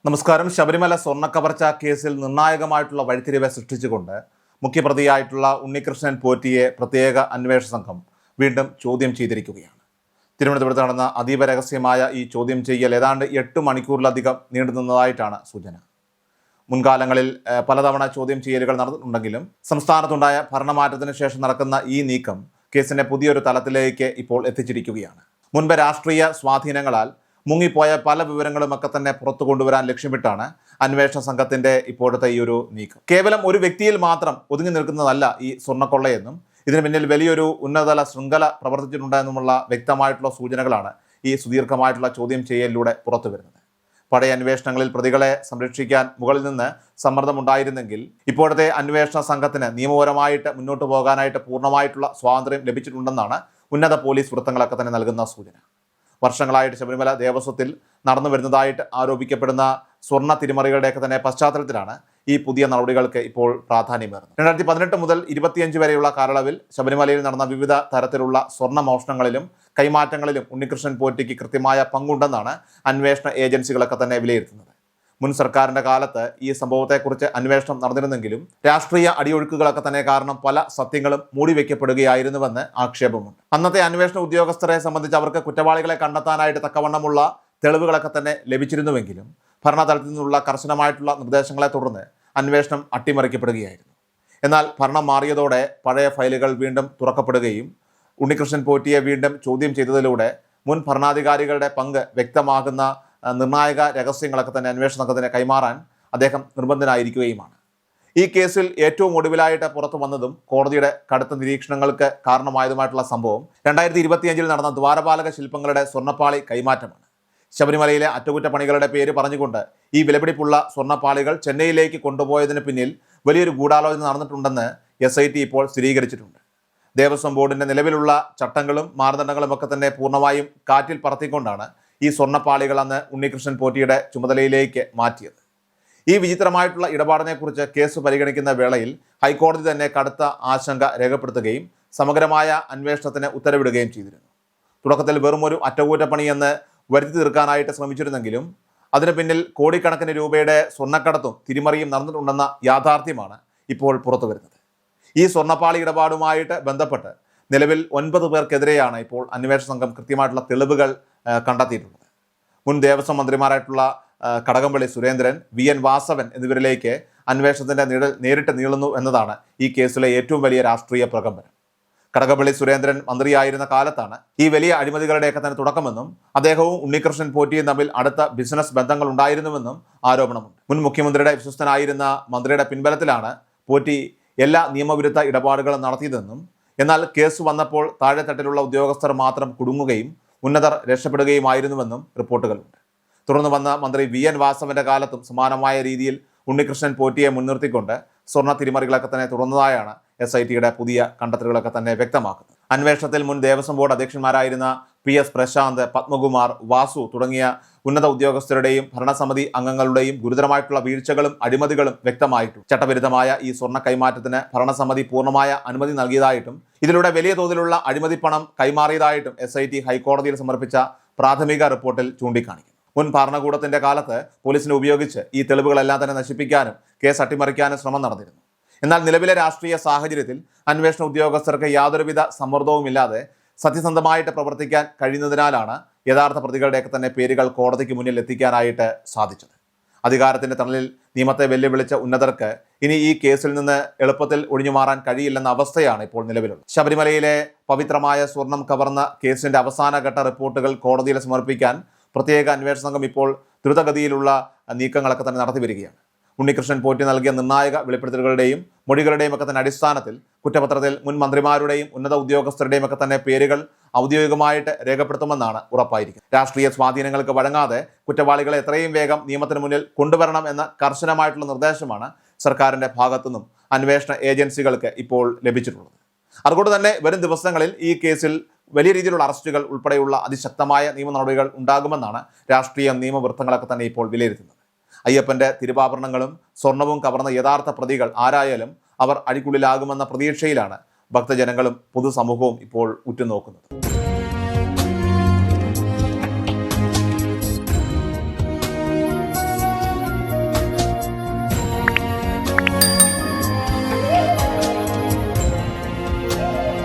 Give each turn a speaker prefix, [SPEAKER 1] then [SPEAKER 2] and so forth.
[SPEAKER 1] നമസ്കാരം. ശബരിമല സ്വർണ്ണക്കവർച്ച കേസിൽ നിർണായകമായിട്ടുള്ള വഴിത്തിരിവ് സൃഷ്ടിച്ചുകൊണ്ട് മുഖ്യപ്രതിയായിട്ടുള്ള ഉണ്ണികൃഷ്ണൻ പോറ്റിയെ പ്രത്യേക അന്വേഷണ സംഘം വീണ്ടും ചോദ്യം ചെയ്തിരിക്കുകയാണ്. തിരുവനന്തപുരത്ത് നടന്ന അതീവ രഹസ്യമായ ഈ ചോദ്യം ചെയ്യൽ ഏതാണ്ട് 8 മണിക്കൂറിലധികം നീണ്ടുനിന്നതായിട്ടാണ് സൂചന. മുൻകാലങ്ങളിൽ പലതവണ ചോദ്യം ചെയ്യലുകൾ നടന്നിട്ടുണ്ടെങ്കിലും സംസ്ഥാനത്തുണ്ടായ ഭരണമാറ്റത്തിന് ശേഷം നടക്കുന്ന ഈ നീക്കം കേസിനെ പുതിയൊരു തലത്തിലേക്ക് ഇപ്പോൾ എത്തിച്ചിരിക്കുകയാണ്. മുൻപ് രാഷ്ട്രീയ സ്വാധീനങ്ങളാൽ മുങ്ങിപ്പോയ പല വിവരങ്ങളും ഒക്കെ തന്നെ പുറത്തു കൊണ്ടുവരാൻ ലക്ഷ്യമിട്ടാണ് അന്വേഷണ സംഘത്തിന്റെ ഇപ്പോഴത്തെ ഈ ഒരു നീക്കം. കേവലം ഒരു വ്യക്തിയിൽ മാത്രം ഒതുങ്ങി നിൽക്കുന്നതല്ല ഈ സ്വർണ്ണക്കൊള്ളയെന്നും ഇതിന് പിന്നിൽ വലിയൊരു ഉന്നതതല ശൃംഖല പ്രവർത്തിച്ചിട്ടുണ്ടെന്നുമുള്ള വ്യക്തമായിട്ടുള്ള സൂചനകളാണ് ഈ സുദീർഘമായിട്ടുള്ള ചോദ്യം ചെയ്യലിലൂടെ പുറത്തു വരുന്നത്. പഴയ അന്വേഷണങ്ങളിൽ പ്രതികളെ സംരക്ഷിക്കാൻ മുകളിൽ നിന്ന് സമ്മർദ്ദമുണ്ടായിരുന്നെങ്കിൽ ഇപ്പോഴത്തെ അന്വേഷണ സംഘത്തിന് നിയമപരമായിട്ട് മുന്നോട്ട് പോകാനായിട്ട് പൂർണ്ണമായിട്ടുള്ള സ്വാതന്ത്ര്യം ലഭിച്ചിട്ടുണ്ടെന്നാണ് ഉന്നത പോലീസ് വൃത്തങ്ങളൊക്കെ തന്നെ നൽകുന്ന സൂചന. വർഷങ്ങളായിട്ട് ശബരിമല ദേവസ്വത്തിൽ നടന്നു വരുന്നതായിട്ട് ആരോപിക്കപ്പെടുന്ന സ്വർണ്ണ തിരിമറികളുടെയൊക്കെ തന്നെ പശ്ചാത്തലത്തിലാണ് ഈ പുതിയ നടപടികൾക്ക് ഇപ്പോൾ പ്രാധാന്യമേറുന്നത്. 2018 മുതൽ 25 വരെയുള്ള കാലയളവിൽ ശബരിമലയിൽ നടന്ന വിവിധ തരത്തിലുള്ള സ്വർണ്ണ മോഷണങ്ങളിലും കൈമാറ്റങ്ങളിലും ഉണ്ണികൃഷ്ണൻ പോറ്റിക്ക് കൃത്യമായ പങ്കുണ്ടെന്നാണ് അന്വേഷണ ഏജൻസികളൊക്കെ തന്നെ വിലയിരുത്തുന്നത്. മുൻ സർക്കാരിന്റെ കാലത്ത് ഈ സംഭവത്തെക്കുറിച്ച് അന്വേഷണം നടന്നിരുന്നെങ്കിലും രാഷ്ട്രീയ അടിയൊഴുക്കുകളൊക്കെ തന്നെ കാരണം പല സത്യങ്ങളും മൂടിവെക്കപ്പെടുകയായിരുന്നുവെന്ന് ആക്ഷേപമുണ്ട്. അന്നത്തെ അന്വേഷണ ഉദ്യോഗസ്ഥരെ സംബന്ധിച്ച് അവർക്ക് കുറ്റവാളികളെ കണ്ടെത്താനായിട്ട് തക്കവണ്ണമുള്ള തെളിവുകളൊക്കെ തന്നെ ലഭിച്ചിരുന്നുവെങ്കിലും ഭരണതലത്തിൽ നിന്നുള്ള കർശനമായിട്ടുള്ള നിർദ്ദേശങ്ങളെ തുടർന്ന് അന്വേഷണം അട്ടിമറിക്കപ്പെടുകയായിരുന്നു. എന്നാൽ ഭരണം മാറിയതോടെ പഴയ ഫയലുകൾ വീണ്ടും തുറക്കപ്പെടുകയും ഉണ്ണികൃഷ്ണൻ പോറ്റിയെ വീണ്ടും ചോദ്യം ചെയ്തതിലൂടെ മുൻ ഭരണാധികാരികളുടെ പങ്ക് വ്യക്തമാകുന്ന നിർണായക രഹസ്യങ്ങളൊക്കെ തന്നെ അന്വേഷണ സംഘത്തിന് കൈമാറാൻ അദ്ദേഹം നിർബന്ധനായിരിക്കുകയുമാണ്. ഈ കേസിൽ ഏറ്റവും ഒടുവിലായിട്ട് പുറത്തു വന്നതും കോടതിയുടെ കടുത്ത നിരീക്ഷണങ്ങൾക്ക് കാരണമായതുമായിട്ടുള്ള സംഭവം 2025 നടന്ന ദ്വാരപാലക ശില്പങ്ങളുടെ സ്വർണ്ണപ്പാളി കൈമാറ്റമാണ്. ശബരിമലയിലെ അറ്റകുറ്റപ്പണികളുടെ പേര് പറഞ്ഞുകൊണ്ട് ഈ വിലപിടിപ്പുള്ള സ്വർണ്ണപ്പാളികൾ ചെന്നൈയിലേക്ക് കൊണ്ടുപോയതിന് പിന്നിൽ വലിയൊരു ഗൂഢാലോചന നടന്നിട്ടുണ്ടെന്ന് SIT ഇപ്പോൾ സ്ഥിരീകരിച്ചിട്ടുണ്ട്. ദേവസ്വം ബോർഡിന്റെ നിലവിലുള്ള ചട്ടങ്ങളും മാനദണ്ഡങ്ങളും ഒക്കെ തന്നെ പൂർണ്ണമായും കാറ്റിൽ പറത്തിക്കൊണ്ടാണ് ഈ സ്വർണ്ണപ്പാളികൾ അന്ന് ഉണ്ണികൃഷ്ണൻ പോറ്റിയുടെ ചുമതലയിലേക്ക് മാറ്റിയത്. ഈ വിചിത്രമായിട്ടുള്ള ഇടപാടിനെക്കുറിച്ച് കേസ് പരിഗണിക്കുന്ന വേളയിൽ ഹൈക്കോടതി തന്നെ കടുത്ത ആശങ്ക രേഖപ്പെടുത്തുകയും സമഗ്രമായ അന്വേഷണത്തിന് ഉത്തരവിടുകയും ചെയ്തിരുന്നു. തുടക്കത്തിൽ വെറും ഒരു അറ്റകുറ്റപ്പണി എന്ന് വരുത്തി തീർക്കാനായിട്ട് ശ്രമിച്ചിരുന്നെങ്കിലും അതിന് പിന്നിൽ കോടിക്കണക്കിന് രൂപയുടെ സ്വർണ്ണക്കടത്തും തിരിമറിയും നടന്നിട്ടുണ്ടെന്ന യാഥാർത്ഥ്യമാണ് ഇപ്പോൾ പുറത്തു വരുന്നത്. ഈ സ്വർണ്ണപ്പാളി ഇടപാടുമായിട്ട് ബന്ധപ്പെട്ട് നിലവിൽ 9 പേർക്കെതിരെയാണ് ഇപ്പോൾ അന്വേഷണ സംഘം കൃത്യമായിട്ടുള്ള തെളിവുകൾ കണ്ടെത്തിയിട്ടുള്ളത്. മുൻ ദേവസ്വം മന്ത്രിമാരായിട്ടുള്ള കടകംപള്ളി സുരേന്ദ്രൻ, VN വാസവൻ എന്നിവരിലേക്ക് അന്വേഷണത്തിന്റെ നേരിട്ട് നീളുന്നു എന്നതാണ് ഈ കേസിലെ ഏറ്റവും വലിയ രാഷ്ട്രീയ പ്രകമ്പനം. കടകംപള്ളി സുരേന്ദ്രൻ മന്ത്രിയായിരുന്ന കാലത്താണ് ഈ വലിയ അഴിമതികളുടെയൊക്കെ തന്നെ തുടക്കമെന്നും അദ്ദേഹവും ഉണ്ണികൃഷ്ണൻ പോറ്റിയും തമ്മിൽ അടുത്ത ബിസിനസ് ബന്ധങ്ങൾ ഉണ്ടായിരുന്നുവെന്നും ആരോപണമുണ്ട്. മുൻ മുഖ്യമന്ത്രിയുടെ വിശ്വസ്തനായിരുന്ന മന്ത്രിയുടെ പിൻബലത്തിലാണ് പോറ്റി എല്ലാ നിയമവിരുദ്ധ ഇടപാടുകളും നടത്തിയതെന്നും എന്നാൽ കേസ് വന്നപ്പോൾ താഴെത്തട്ടിലുള്ള ഉദ്യോഗസ്ഥർ മാത്രം കുടുങ്ങുകയും ഉന്നതർ രക്ഷപ്പെടുകയുമായിരുന്നുവെന്നും റിപ്പോർട്ടുകളുണ്ട്. തുടർന്ന് വന്ന മന്ത്രി VN വാസവന്റെ കാലത്തും സമാനമായ രീതിയിൽ ഉണ്ണികൃഷ്ണൻ പോറ്റിയെ മുൻനിർത്തിക്കൊണ്ട് സ്വർണ്ണ തിരിമറികളൊക്കെ തന്നെ തുടർന്നതായാണ് SITയുടെ പുതിയ കണ്ടെത്തലുകളൊക്കെ തന്നെ വ്യക്തമാക്കുന്നത്. അന്വേഷണത്തിൽ മുൻ ദേവസ്വം ബോർഡ് അധ്യക്ഷന്മാരായിരുന്ന PS പ്രശാന്ത്, പത്മകുമാർ, വാസു തുടങ്ങിയ ഉന്നത ഉദ്യോഗസ്ഥരുടെയും ഭരണസമിതി അംഗങ്ങളുടെയും ഗുരുതരമായിട്ടുള്ള വീഴ്ചകളും അഴിമതികളും വ്യക്തമായിട്ടും ചട്ടവിരുദ്ധമായ ഈ സ്വർണ്ണ കൈമാറ്റത്തിന് ഭരണസമിതി പൂർണ്ണമായ അനുമതി നൽകിയതായിട്ടും ഇതിലൂടെ വലിയ തോതിലുള്ള അഴിമതി പണം കൈമാറിയതായിട്ടും SIT ഹൈക്കോടതിയിൽ സമർപ്പിച്ച പ്രാഥമിക റിപ്പോർട്ടിൽ ചൂണ്ടിക്കാണിക്കുന്നു. മുൻ ഭരണകൂടത്തിന്റെ കാലത്ത് പോലീസിനെ ഉപയോഗിച്ച് ഈ തെളിവുകളെല്ലാം തന്നെ നശിപ്പിക്കാനും കേസ് അട്ടിമറിക്കാനും ശ്രമം നടന്നിരുന്നു. എന്നാൽ നിലവിലെ രാഷ്ട്രീയ സാഹചര്യത്തിൽ അന്വേഷണ ഉദ്യോഗസ്ഥർക്ക് യാതൊരുവിധ സമ്മർദ്ദവുമില്ലാതെ സത്യസന്ധമായിട്ട് പ്രവർത്തിക്കാൻ കഴിയുന്നതിനാലാണ് യഥാർത്ഥ പ്രതികളുടെയൊക്കെ തന്നെ പേരുകൾ കോടതിക്ക് മുന്നിൽ എത്തിക്കാനായിട്ട് സാധിച്ചത്. അധികാരത്തിന്റെ തണലിൽ നിയമത്തെ വെല്ലുവിളിച്ച ഉന്നതർക്ക് ഇനി ഈ കേസിൽ നിന്ന് എളുപ്പത്തിൽ ഒഴിഞ്ഞു മാറാൻ കഴിയില്ലെന്ന അവസ്ഥയാണ് ഇപ്പോൾ നിലവിലുള്ളത്. ശബരിമലയിലെ പവിത്രമായ സ്വർണം കവർന്ന കേസിന്റെ അവസാനഘട്ട റിപ്പോർട്ടുകൾ കോടതിയിൽ സമർപ്പിക്കാൻ പ്രത്യേക അന്വേഷണ സംഘം ഇപ്പോൾ ദ്രുതഗതിയിലുള്ള നീക്കങ്ങളൊക്കെ തന്നെ നടത്തി വരികയാണ്. ഉണ്ണികൃഷ്ണൻ പോറ്റി നൽകിയ നിർണായക വെളിപ്പെടുത്തലുകളുടെയും മൊഴികളുടെയും ഒക്കെ തന്നെ അടിസ്ഥാനത്തിൽ കുറ്റപത്രത്തിൽ മുൻ മന്ത്രിമാരുടെയും ഉന്നത ഉദ്യോഗസ്ഥരുടെയും ഒക്കെ തന്നെ പേരുകൾ ഔദ്യോഗികമായിട്ട് രേഖപ്പെടുത്തുമെന്നാണ് ഉറപ്പായിരിക്കുന്നത്. രാഷ്ട്രീയ സ്വാധീനങ്ങൾക്ക് വഴങ്ങാതെ കുറ്റവാളികളെ എത്രയും വേഗം നിയമത്തിന് മുന്നിൽ കൊണ്ടുവരണം എന്ന കർശനമായിട്ടുള്ള നിർദ്ദേശമാണ് സർക്കാരിന്റെ ഭാഗത്തുനിന്നും അന്വേഷണ ഏജൻസികൾക്ക് ഇപ്പോൾ ലഭിച്ചിട്ടുള്ളത്. അതുകൊണ്ട് തന്നെ വരും ദിവസങ്ങളിൽ ഈ കേസിൽ വലിയ രീതിയിലുള്ള അറസ്റ്റുകൾ ഉൾപ്പെടെയുള്ള അതിശക്തമായ നിയമ നടപടികൾ ഉണ്ടാകുമെന്നാണ് രാഷ്ട്രീയ നിയമവൃത്തങ്ങളൊക്കെ തന്നെ ഇപ്പോൾ വിലയിരുത്തുന്നത്. അയ്യപ്പന്റെ തിരുവാഭരണങ്ങളും സ്വർണവും കവർന്ന യഥാർത്ഥ പ്രതികൾ ആരായാലും അവർ അഴിക്കുള്ളിലാകുമെന്ന പ്രതീക്ഷയിലാണ് ഭക്തജനങ്ങളും പൊതുസമൂഹവും ഇപ്പോൾ ഉറ്റുനോക്കുന്നത്.